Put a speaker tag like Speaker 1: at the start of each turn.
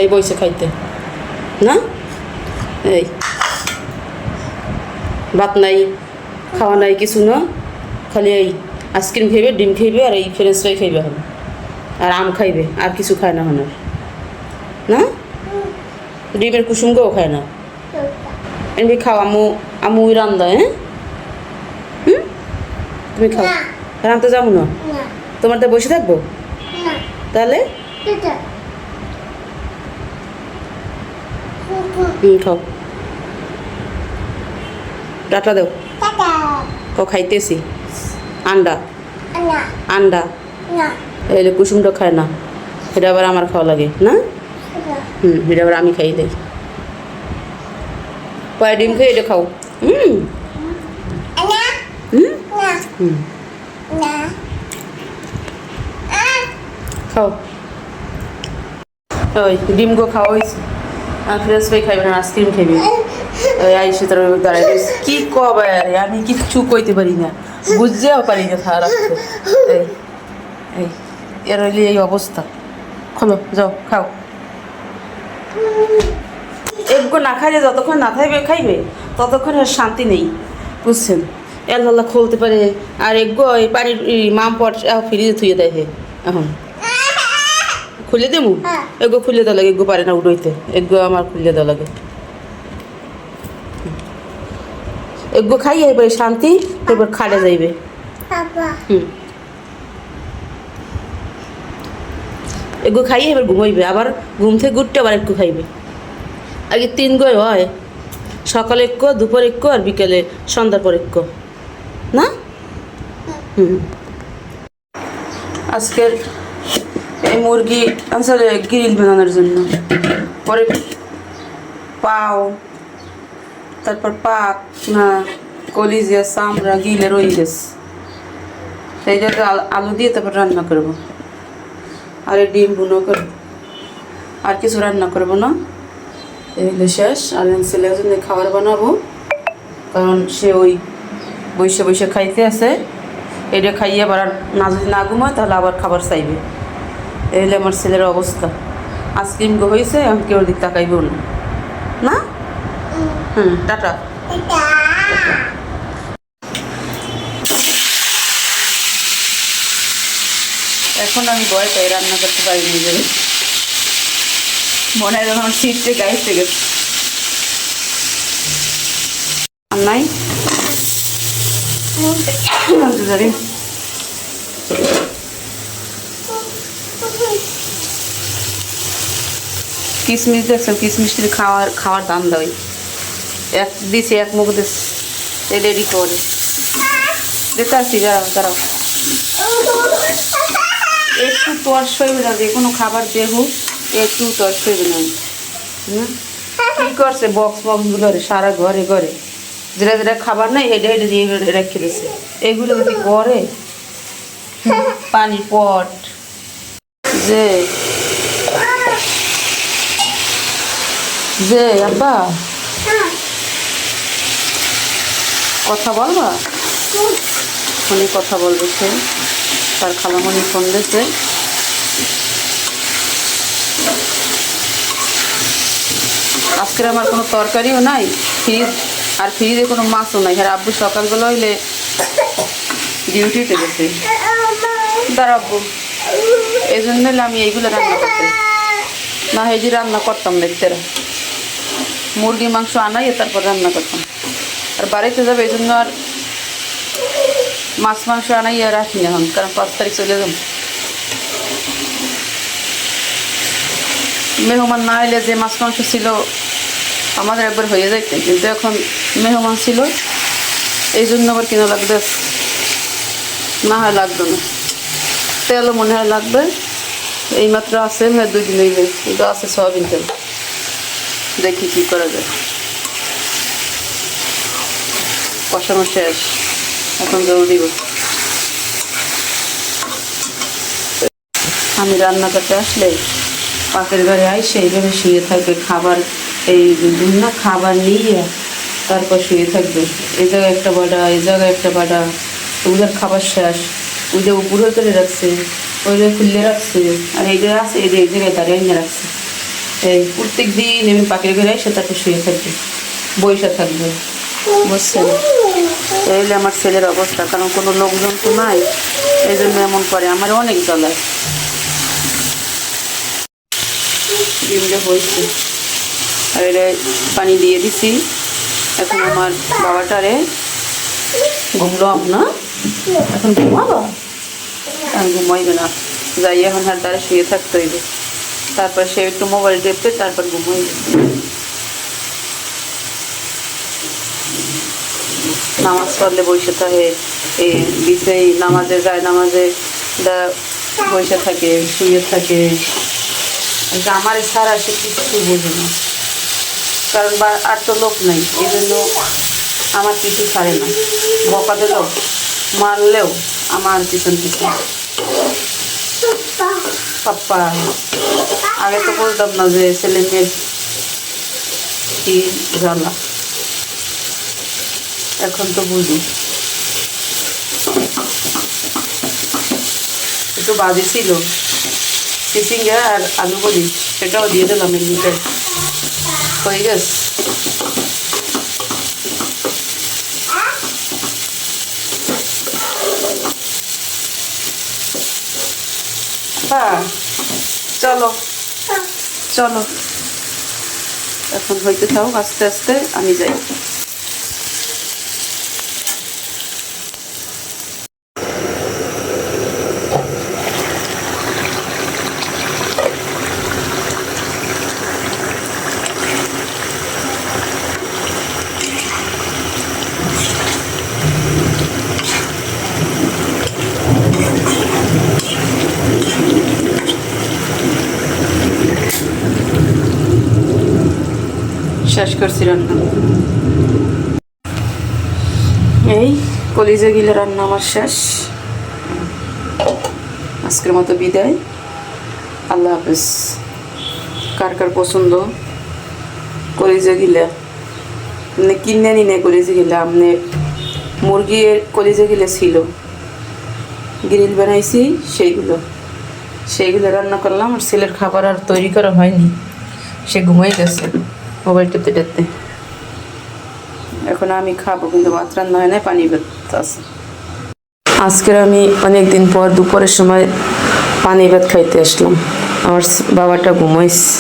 Speaker 1: এই বইসে খাইতে না, এই ভাত নাই, খাওয়া নাই, কিছু না, খালি এই আইসক্রিম খাইবে, ডিম খাইবে, আর এই ফ্রেঞ্চ ফ্রাই খাইবে হবে, আর আম খাইবে, আর কিছু খায় না হনার না, ডিমের কুসুমকেও খায় না। এমনি খাও, আমু আমু রান্দা, হ্যাঁ তুমি খাও, রানতে যাবো না, তোমার তো বসে থাকবো তাহলে, খাও, ডাটা দাও, ক খাইতেছি, আন্ডা আন্ডা, এলে কুসুমটা খায় না, এটা আবার আমার খাওয়া লাগে না, এটা আবার আমি খাই দেই, কয় ডিম খেয়ে এটা খাও, খাও, ওই ডিমগো খাও, ওই আর ফ্রেঞ্চ ফ্রাই খাইবে না, আইসক্রিম খাইবে, ওই আইসে তার দাঁড়াই কি কবে, আরে আমি কিচ্ছু কইতে পারি না, বুঝতেও পারি না থাকা রাখতে, এই এই এর হইলে এই অবস্থা, খোলো যাও খাও, এগো না খাইলে যতক্ষণ না খাইবে খাইবে ততক্ষণ আর শান্তি নেই, বুঝছেন, এল্লা খুলতে পারে, আর এগো এই পানির মাম পট ফ্রিজে থুয়ে দেয় হে, এখন খুলে দেবো, এগো খুলে দেওয়া লাগে, এগো পারে না উড়ইতে, এগো আমার খুলে দেওয়া লাগে, এগো খাইয়ে এবার শান্তি, এবার খাড়ে যাইবে, এগো খাইয়ে এবার ঘুমাইবে, আবার ঘুম থেকে উঠতে আবার একটু খাইবে, আগে 3 গয় হয়, সকালে একটু, দুপুর একটু, আর বিকেলে সন্ধ্যার পর একটু না। আজকের এই মুরগি আসলে গ্রিল বানানোর জন্য, পরে পাও, তারপর পাক না কলিজা চামড়া গিলে রয়ে গেছে, সেই জন্য আলু দিয়ে তারপর রান্না করবো, আর এই ডিম বুনো করবো, আর কিছু রান্না করবো না, এগুলো শেষ। আর ছেলের জন্য খাবার বানাবো, কারণ সে ওই বসে বসে খাইতে আছে, এটা খাইয়ে আবার না যদি না ঘুমায় তাহলে আবার খাবার চাইবে, এই হলে আমার ছেলের অবস্থা, আইসক্রিম গো হয়েছে, আমি কেউ দিক তাকাইবেও না, না টাটা। এখন আমি ভয় পাই, রান্না করতে পারি নিজের, মনে হয় যখন শীততে গাইতে গেছে, আর নাই যাবি, কিশমিশ দেখছো, কিশমিশ খাওয়ার দাম দেয়, এক দিছে এক মুখ দিস, রেডি করে দিতে আসছি, দাঁড়াও একটু তোর সইবে না, যে কোনো খাবার দেবো একটু তোর সইবে না, কি করছে বক্স গুলো সারা ঘরে ঘরে, যেটা যেটা খাবার নাই হেঁটে হেঁটে দিয়ে রেখে দিচ্ছে, এগুলো যদি করে, পানি পট যে যে আব্বা কথা বলবা, ফোনে কথা বলবে সে, তার খালামণি ফোন দিয়েছে, আজকের আমার কোনো তরকারিও নাই, আর ফ্রিজে কোনো মাছও নাই, আর আব্বু সকালবেলা হইলে ডিউটিতে গেছে, দাঁড়াবো, এই জন্য আমি এইগুলো রান্না করতে, না এই যে রান্না করতাম দেখতে, মুরগি মাংস আনাই তারপর রান্না করতাম, আর বাড়িতে যাবে এই জন্য আর মাছ মাংস আনাই আর রাখি না এখন, কারণ 5 তারিখ চলে যাব, মেহমান না এলে যে মাছ মাংস ছিল আমাদের একবার হয়ে যাইতে, কিন্তু এখন মেহমান ছিল এই জন্য আবার কিনা লাগবে, না হয় লাগবে না, তেলও মনে হয় লাগবে, এইমাত্র আছে 2 দিন হইবে, কিন্তু আছে সয়াবিন তেল, দেখি কি করা যায়, কষানো শেষ, এখন জল দিব, আমি রান্না করতে আসলে পাশের ঘরে আইসে এইভাবে শুয়ে থাকবে, খাবার এই না খাবার নিয়ে তারপর শুয়ে থাকবে, এই জায়গায় একটা বাডা, এই জায়গায় একটা বাডা, ওদের খাবার শেষ, ওদের উপরে করে রাখছে, ওইটা খুললে রাখছে, আর এইটা আছে এই জায়গায় দাঁড়িয়ে রাখছে, এই প্রত্যেক দিন আমি পাখির ঘরে এসে তাকে শুয়ে থাকবে, বইসা থাকবে, বুঝছেন? এই হলে আমার ছেলের অবস্থা, কারণ কোনো লোকজন তো নাই, এই জন্য এমন করে। আমার অনেক জ্বালায়। ডিমটা হয়েছে আর এটা পানি দিয়ে দিছি। এখন আমার বাবাটারে ঘুমলাম না, এখন ঘুমাবা? এখন ঘুমাইবে না, যাই এখন হার তারে শুয়ে থাকতে হইবে, তারপর সে একটু মোবাইল টেপতে তারপর ঘুমাইবে। নামাজ পড়লে বসে থাকে, এই বিছাই নামাজে যায়, নামাজে বসে থাকে, শুয়ে থাকে। আমার সারা সে কিছু বোঝে না, কারণ আর তো লোক নাই, এই জন্য আমার কিছু ছাড়ে না। বকা দিলেও মারলেও আমার পিছন পিছন পাপ্পা। আগে তো বলতাম না যে ছেলে মেয়ের কি জ্বালা, এখন তো বুঝি। একটু বাজি ছিল চিচিঙ্গা আর আলু বলি, সেটাও দিয়ে দিলাম এমনিতে, হয়ে গেছে। হ্যাঁ চলো চলো, এখন হইতে থাও, আস্তে আস্তে আমি যাই। শেষ করছি রান্না, এই কলিজা গিলে রান্না আমার শেষ। আজকের মতো বিদায়, আল্লাহ হাফেজ। কার কার পছন্দ কলিজা গিলা, মানে কিনে নি নেই কলিজা গিলা, আপনি মুরগির কলিজা গিলা ছিল, গ্রিল বানাইছি, সেইগুলো রান্না করলাম। আর ছেলের খাবার আর তৈরি করা হয়নি, সে ঘুমাই গেছে মোবাইল টিপতে টেপতে। এখন আমি খাবো, কিন্তু ভাত রান্না হয় না, পানি ভাত আছে। আজকের আমি অনেকদিন পর দুপুরের সময় পানি ভাত খাইতে আসলাম। আমার বাবাটা ঘুমাইছে।